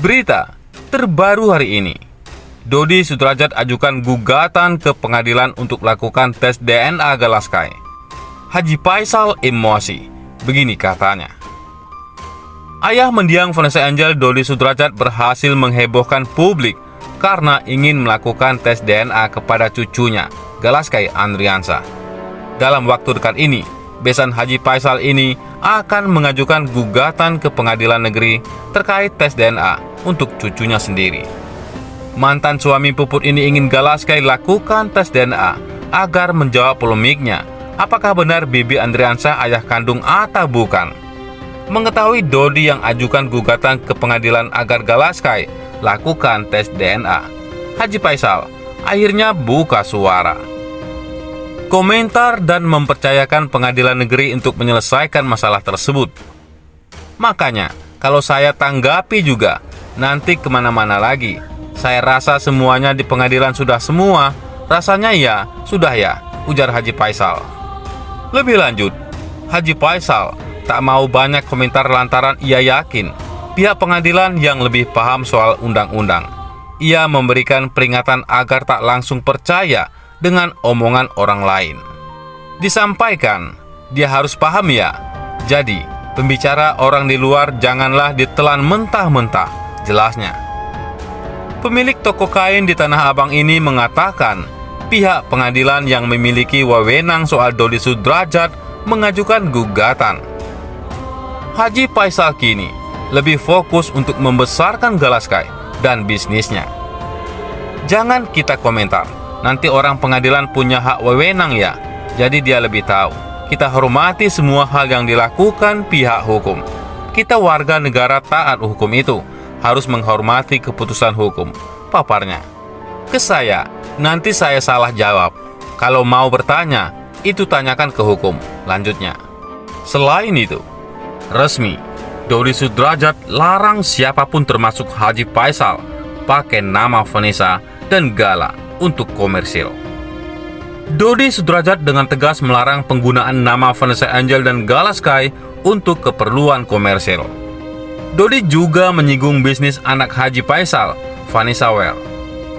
Berita terbaru hari ini, Dodi Sudrajat ajukan gugatan ke pengadilan untuk lakukan tes DNA Galaskai. Haji Faisal emosi, begini katanya. Ayah mendiang Vanessa Angel, Dodi Sudrajat, berhasil menghebohkan publik karena ingin melakukan tes DNA kepada cucunya, Galaskai Andriansyah. Dalam waktu dekat ini, besan Haji Faisal ini akan mengajukan gugatan ke pengadilan negeri terkait tes DNA untuk cucunya sendiri. Mantan suami Puput ini ingin Galaskai lakukan tes DNA agar menjawab polemiknya, apakah benar Bibi Andriansyah ayah kandung atau bukan. Mengetahui Dodi yang ajukan gugatan ke pengadilan agar Galaskai lakukan tes DNA, Haji Faisal akhirnya buka suara. Komentar dan mempercayakan pengadilan negeri untuk menyelesaikan masalah tersebut. Makanya, kalau saya tanggapi juga, nanti kemana-mana lagi. Saya rasa semuanya di pengadilan sudah semua. Rasanya ya, sudah ya, ujar Haji Faisal. Lebih lanjut, Haji Faisal tak mau banyak komentar lantaran ia yakin pihak pengadilan yang lebih paham soal undang-undang. Ia memberikan peringatan agar tak langsung percaya dengan omongan orang lain. Disampaikan, dia harus paham ya. Jadi, pembicara orang di luar janganlah ditelan mentah-mentah, jelasnya. Pemilik toko kain di Tanah Abang ini mengatakan pihak pengadilan yang memiliki wewenang soal Dodi Sudrajat mengajukan gugatan. Haji Faisal kini lebih fokus untuk membesarkan Galaskai dan bisnisnya. Jangan kita komentar, nanti orang pengadilan punya hak wewenang ya, jadi dia lebih tahu. Kita hormati semua hal yang dilakukan pihak hukum. Kita warga negara taat hukum itu, harus menghormati keputusan hukum, paparnya. Ke saya, nanti saya salah jawab. Kalau mau bertanya, itu tanyakan ke hukum, lanjutnya. Selain itu, resmi, Dodi Sudrajat larang siapapun termasuk Haji Faisal pakai nama Vanessa dan Gala untuk komersil. Dodi Sudrajat dengan tegas melarang penggunaan nama Vanessa Angel dan Galaskai untuk keperluan komersil. Dodi juga menyinggung bisnis anak Haji Faisal, Vanessa Well.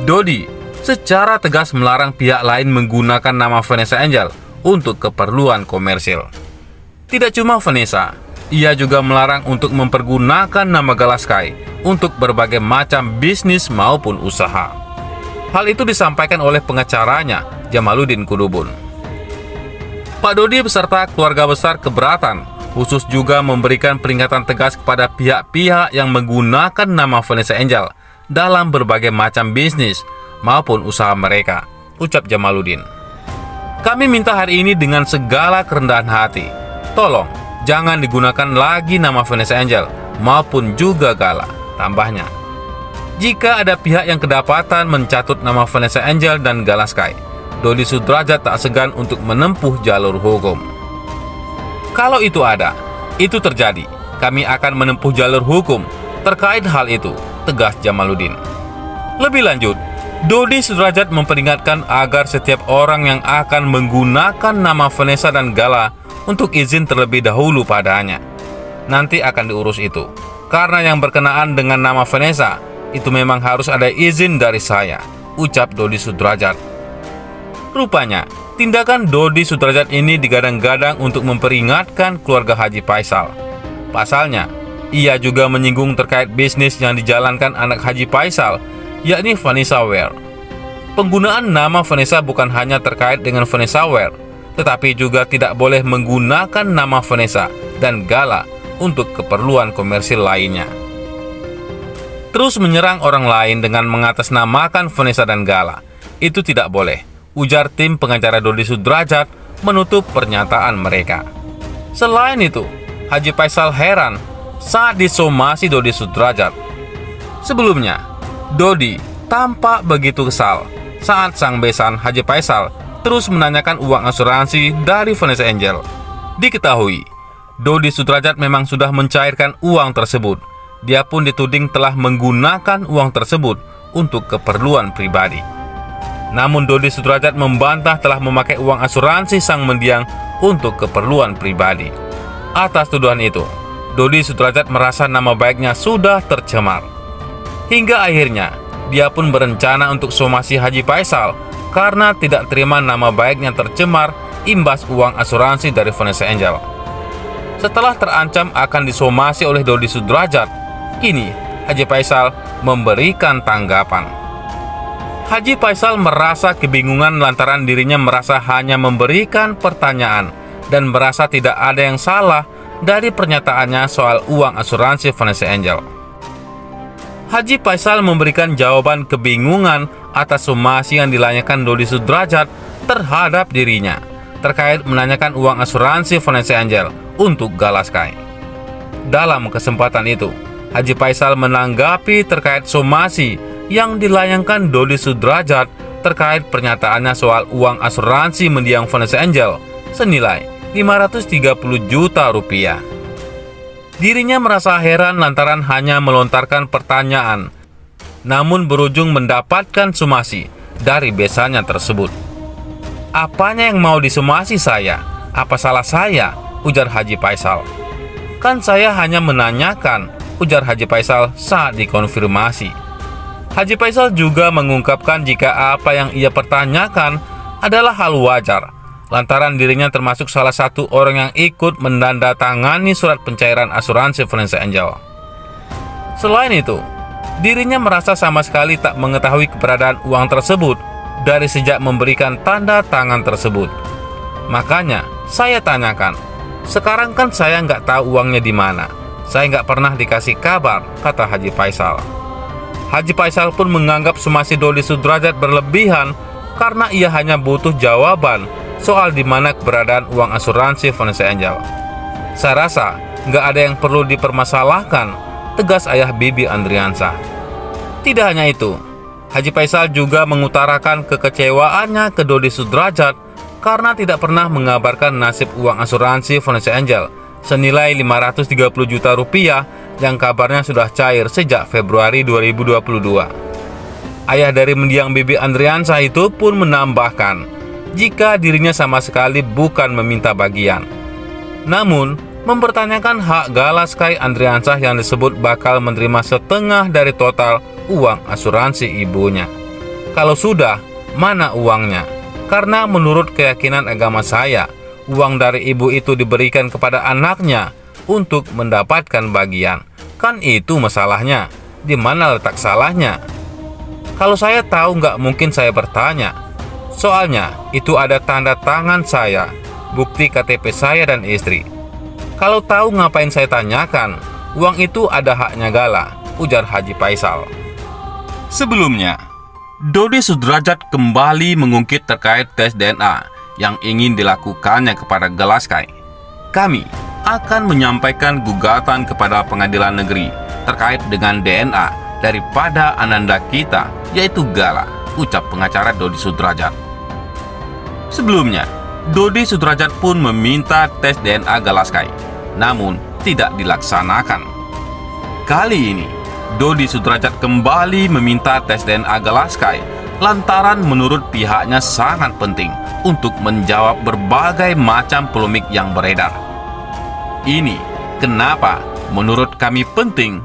Dodi secara tegas melarang pihak lain menggunakan nama Vanessa Angel untuk keperluan komersil. Tidak cuma Vanessa, ia juga melarang untuk mempergunakan nama Galaskai untuk berbagai macam bisnis maupun usaha. Hal itu disampaikan oleh pengacaranya, Jamaluddin Kudubun. Pak Dodi beserta keluarga besar keberatan, khusus juga memberikan peringatan tegas kepada pihak-pihak yang menggunakan nama Vanessa Angel dalam berbagai macam bisnis maupun usaha mereka, ucap Jamaluddin. Kami minta hari ini dengan segala kerendahan hati, tolong jangan digunakan lagi nama Vanessa Angel maupun juga Gala, tambahnya. Jika ada pihak yang kedapatan mencatut nama Vanessa Angel dan Galaskai, Dodi Sudrajat tak segan untuk menempuh jalur hukum. Kalau itu ada, itu terjadi, kami akan menempuh jalur hukum terkait hal itu, tegas Jamaluddin. Lebih lanjut, Dodi Sudrajat memperingatkan agar setiap orang yang akan menggunakan nama Vanessa dan Gala untuk izin terlebih dahulu padanya. Nanti akan diurus itu. Karena yang berkenaan dengan nama Vanessa, itu memang harus ada izin dari saya, ucap Dodi Sudrajat. Rupanya, tindakan Dodi Sudrajat ini digadang-gadang untuk memperingatkan keluarga Haji Faisal. Pasalnya, ia juga menyinggung terkait bisnis yang dijalankan anak Haji Faisal, yakni Vanessa Well. Penggunaan nama Vanessa bukan hanya terkait dengan Vanessa Well, tetapi juga tidak boleh menggunakan nama Vanessa dan Gala untuk keperluan komersil lainnya. Terus menyerang orang lain dengan mengatasnamakan Vanessa dan Gala, itu tidak boleh, ujar tim pengacara Dodi Sudrajat menutup pernyataan mereka. Selain itu, Haji Faisal heran saat disomasi Dodi Sudrajat. Sebelumnya, Dodi tampak begitu kesal saat sang besan Haji Faisal terus menanyakan uang asuransi dari Vanessa Angel. Diketahui, Dodi Sudrajat memang sudah mencairkan uang tersebut. Dia pun dituding telah menggunakan uang tersebut untuk keperluan pribadi. Namun Dodi Sudrajat membantah telah memakai uang asuransi sang mendiang untuk keperluan pribadi. Atas tuduhan itu, Dodi Sudrajat merasa nama baiknya sudah tercemar. Hingga akhirnya, dia pun berencana untuk somasi Haji Faisal karena tidak terima nama baiknya tercemar imbas uang asuransi dari Vanessa Angel. Setelah terancam akan disomasi oleh Dodi Sudrajat, kini Haji Faisal memberikan tanggapan. Haji Faisal merasa kebingungan lantaran dirinya merasa hanya memberikan pertanyaan dan merasa tidak ada yang salah dari pernyataannya soal uang asuransi Vanessa Angel. Haji Faisal memberikan jawaban kebingungan atas somasi yang dilayangkan Dodi Sudrajat terhadap dirinya terkait menanyakan uang asuransi Vanessa Angel untuk Galaskai. Dalam kesempatan itu, Haji Faisal menanggapi terkait somasi yang dilayangkan Dodi Sudrajat terkait pernyataannya soal uang asuransi mendiang Vanessa Angel senilai 530 juta rupiah. Dirinya merasa heran lantaran hanya melontarkan pertanyaan, namun berujung mendapatkan somasi dari besannya tersebut. "Apanya yang mau disomasi saya? Apa salah saya?" ujar Haji Faisal. "Kan saya hanya menanyakan," ujar Haji Faisal saat dikonfirmasi. Haji Faisal juga mengungkapkan jika apa yang ia pertanyakan adalah hal wajar, lantaran dirinya termasuk salah satu orang yang ikut menandatangani surat pencairan asuransi Vanessa Angel. Selain itu, dirinya merasa sama sekali tak mengetahui keberadaan uang tersebut dari sejak memberikan tanda tangan tersebut. "Makanya saya tanyakan, sekarang kan saya nggak tahu uangnya di mana. Saya nggak pernah dikasih kabar," kata Haji Faisal. Haji Faisal pun menganggap somasi Dodi Sudrajat berlebihan karena ia hanya butuh jawaban soal di mana keberadaan uang asuransi Vanessa Angel. "Saya rasa nggak ada yang perlu dipermasalahkan," tegas ayah Bibi Andriansah. Tidak hanya itu, Haji Faisal juga mengutarakan kekecewaannya ke Dodi Sudrajat karena tidak pernah mengabarkan nasib uang asuransi Vanessa Angel senilai 530 juta rupiah yang kabarnya sudah cair sejak Februari 2022. Ayah dari mendiang Bibi Andriansah itu pun menambahkan jika dirinya sama sekali bukan meminta bagian, namun mempertanyakan hak Galaskai Andriansah yang disebut bakal menerima setengah dari total uang asuransi ibunya. Kalau sudah, mana uangnya? Karena menurut keyakinan agama saya, uang dari ibu itu diberikan kepada anaknya untuk mendapatkan bagian. Kan itu masalahnya. Di mana letak salahnya? Kalau saya tahu nggak mungkin saya bertanya. Soalnya itu ada tanda tangan saya, bukti KTP saya dan istri. Kalau tahu ngapain saya tanyakan? Uang itu ada haknya Gala, ujar Haji Faisal. Sebelumnya, Dodi Sudrajat kembali mengungkit terkait tes DNA yang ingin dilakukannya kepada Galaskai. "Kami akan menyampaikan gugatan kepada pengadilan negeri terkait dengan DNA daripada ananda kita, yaitu Gala," ucap pengacara Dodi Sudrajat. Sebelumnya, Dodi Sudrajat pun meminta tes DNA Galaskai, namun tidak dilaksanakan. Kali ini, Dodi Sudrajat kembali meminta tes DNA Galaskai lantaran menurut pihaknya sangat penting untuk menjawab berbagai macam polemik yang beredar. Ini kenapa menurut kami penting,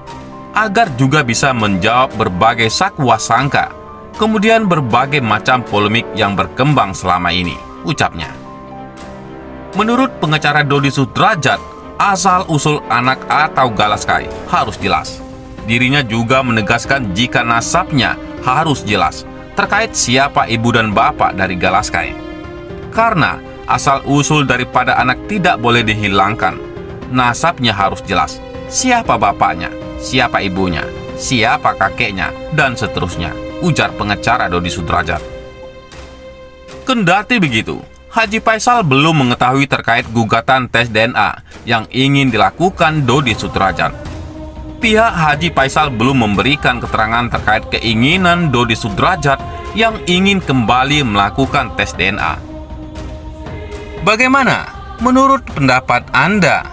agar juga bisa menjawab berbagai sakwa sangka, kemudian berbagai macam polemik yang berkembang selama ini, ucapnya. Menurut pengacara Dodi Sudrajat, asal-usul anak atau Galaskai harus jelas. Dirinya juga menegaskan jika nasabnya harus jelas terkait siapa ibu dan bapak dari Galaskai. Karena asal-usul daripada anak tidak boleh dihilangkan, nasabnya harus jelas. Siapa bapaknya, siapa ibunya, siapa kakeknya, dan seterusnya, ujar pengacara Dodi Sudrajat. Kendati begitu, Haji Faisal belum mengetahui terkait gugatan tes DNA yang ingin dilakukan Dodi Sudrajat. Pihak Haji Faisal belum memberikan keterangan terkait keinginan Dodi Sudrajat yang ingin kembali melakukan tes DNA. Bagaimana menurut pendapat Anda?